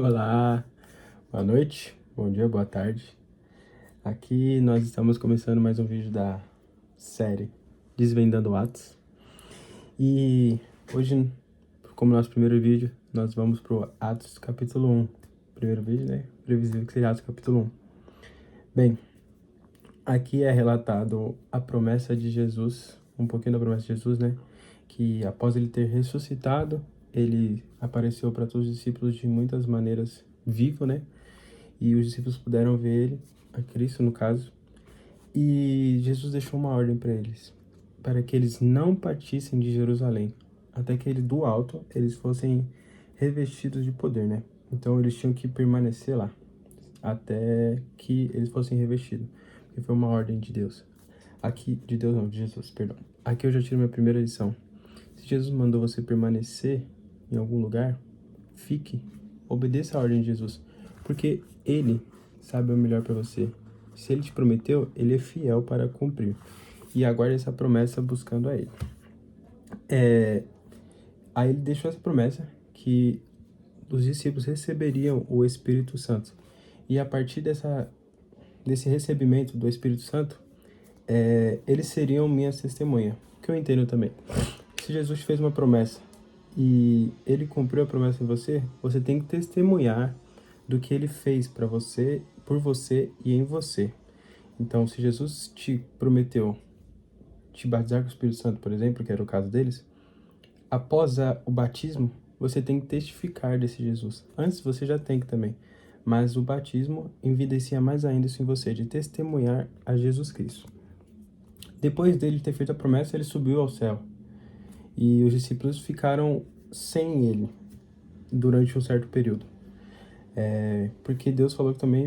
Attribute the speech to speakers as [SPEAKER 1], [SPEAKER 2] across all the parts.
[SPEAKER 1] Olá, boa noite, bom dia, boa tarde. Aqui nós estamos começando mais um vídeo da série Desvendando Atos. E hoje, como nosso primeiro vídeo, nós vamos pro Atos capítulo 1. Primeiro vídeo, né? Previsível que seria Atos capítulo 1. Bem, aqui é relatado a promessa de Jesus, um pouquinho da promessa de Jesus, né? Que após ele ter ressuscitado, ele apareceu para todos os discípulos de muitas maneiras vivo, né? E os discípulos puderam ver ele, a Cristo no caso, e Jesus deixou uma ordem para eles, para que eles não partissem de Jerusalém, até que ele, do alto, eles fossem revestidos de poder, né? Então eles tinham que permanecer lá, até que eles fossem revestidos, porque foi uma ordem de Deus. Aqui, de Deus não, de Jesus, perdão. Aqui eu já tiro minha primeira lição. Se Jesus mandou você permanecer em algum lugar, fique, obedeça a ordem de Jesus, porque ele sabe o melhor para você. Se ele te prometeu, ele é fiel para cumprir. E aguarde essa promessa buscando a ele. Aí ele deixou essa promessa que os discípulos receberiam o Espírito Santo. E a partir desse recebimento do Espírito Santo, eles seriam minhas testemunhas. Que eu entendo também. Se Jesus fez uma promessa e ele cumpriu a promessa em você, você tem que testemunhar do que ele fez para você, por você e em você. Então, se Jesus te prometeu te batizar com o Espírito Santo, por exemplo, que era o caso deles, após o batismo, você tem que testificar desse Jesus. Antes você já tem que também, mas o batismo evidencia mais ainda isso em você, de testemunhar a Jesus Cristo. Depois dele ter feito a promessa, ele subiu ao céu. E os discípulos ficaram sem ele durante um certo período. Porque Deus falou que também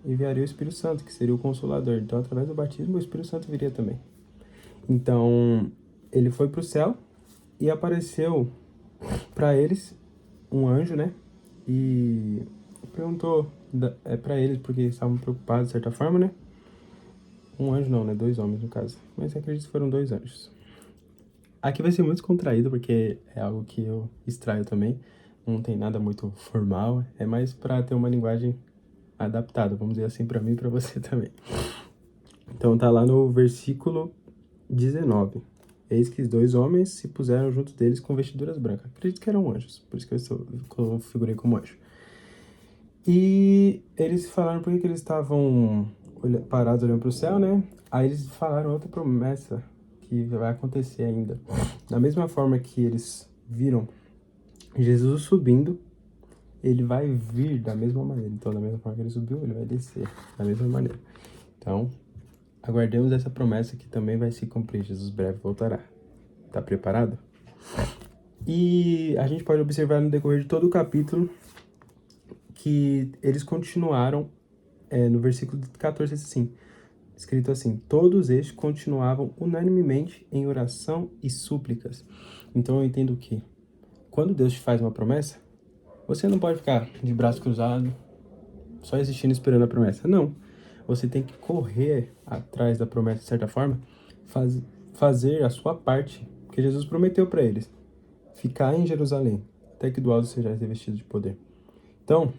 [SPEAKER 1] enviaria o Espírito Santo, que seria o Consolador. Então, através do batismo, o Espírito Santo viria também. Então, ele foi para o céu e apareceu para eles um anjo, né? E perguntou para eles, porque eles estavam preocupados de certa forma, né? Um anjo não, né? 2 homens no caso. Mas acredito que foram 2 anjos. Aqui vai ser muito descontraído, porque é algo que eu extraio também. Não tem nada muito formal. É mais para ter uma linguagem adaptada, vamos dizer assim, para mim e para você também. Então tá lá no versículo 19. Eis que 2 homens se puseram junto deles com vestiduras brancas. Acredito que eram anjos, por isso que eu configurei como anjo. E eles falaram por que eles estavam parados olhando para o céu, né? Aí eles falaram outra promessa que vai acontecer ainda. Da mesma forma que eles viram Jesus subindo, ele vai vir da mesma maneira. Então, da mesma forma que ele subiu, ele vai descer da mesma maneira. Então, aguardemos essa promessa que também vai se cumprir. Jesus breve voltará. Tá preparado? E a gente pode observar no decorrer de todo o capítulo que eles continuaram, no versículo 14, assim, escrito assim: todos estes continuavam unanimemente em oração e súplicas. Então eu entendo que quando Deus te faz uma promessa, você não pode ficar de braço cruzado, só existindo esperando a promessa. Não. Você tem que correr atrás da promessa de certa forma, fazer a sua parte, porque Jesus prometeu para eles ficar em Jerusalém, até que do alto seja revestido de poder. Então,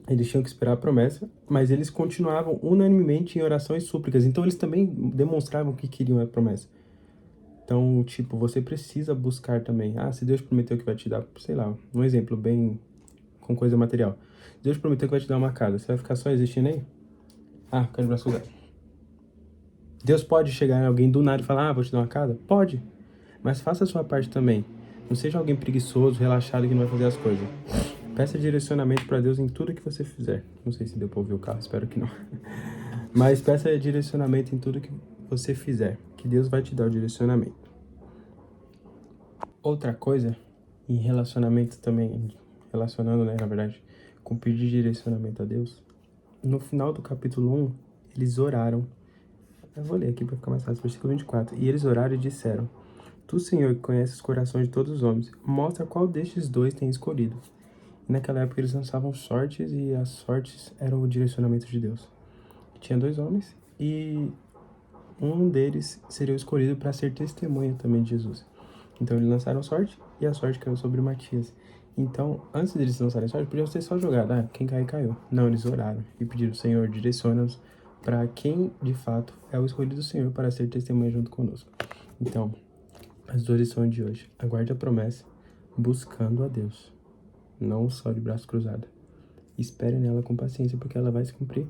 [SPEAKER 1] eles tinham que esperar a promessa, mas eles continuavam unanimemente em oração e súplicas. Então, eles também demonstravam que queriam a promessa. Então, tipo, você precisa buscar também. Ah, se Deus prometeu que vai te dar, sei lá, um exemplo bem com coisa material. Deus prometeu que vai te dar uma casa. Você vai ficar só existindo aí? Ah, quero braço cruzado. Deus pode chegar em alguém do nada e falar: ah, vou te dar uma casa? Pode. Mas faça a sua parte também. Não seja alguém preguiçoso, relaxado, que não vai fazer as coisas. Peça direcionamento para Deus em tudo que você fizer. Não sei se deu para ouvir o carro, espero que não. Mas peça direcionamento em tudo que você fizer, que Deus vai te dar o direcionamento. Outra coisa, em relacionamento também, relacionando, né, na verdade, com pedir direcionamento a Deus, no final do capítulo 1, eles oraram. Eu vou ler aqui para ficar mais fácil, versículo 24. E eles oraram e disseram: Tu, Senhor, que conheces os corações de todos os homens, mostra qual destes 2 tem escolhido. E naquela época eles lançavam sortes, e as sortes eram o direcionamento de Deus. Tinha 2 homens, e um deles seria o escolhido para ser testemunha também de Jesus. Então eles lançaram sorte, e a sorte caiu sobre Matias. Então, antes deles lançarem sorte, podia ter só jogado, quem cair, caiu. Não, eles oraram e pediram, Senhor, direciona-nos para quem, de fato, é o escolhido do Senhor para ser testemunha junto conosco. Então, as duas lições de hoje. Aguarde a promessa, buscando a Deus, não só de braço cruzado. Espere nela com paciência, porque ela vai se cumprir.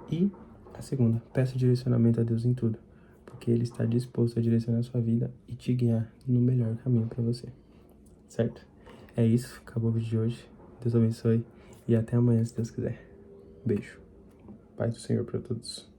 [SPEAKER 1] E a segunda, peça direcionamento a Deus em tudo, porque Ele está disposto a direcionar a sua vida e te guiar no melhor caminho para você. Certo? É isso, acabou o vídeo de hoje. Deus abençoe e até amanhã, se Deus quiser. Beijo. Paz do Senhor para todos.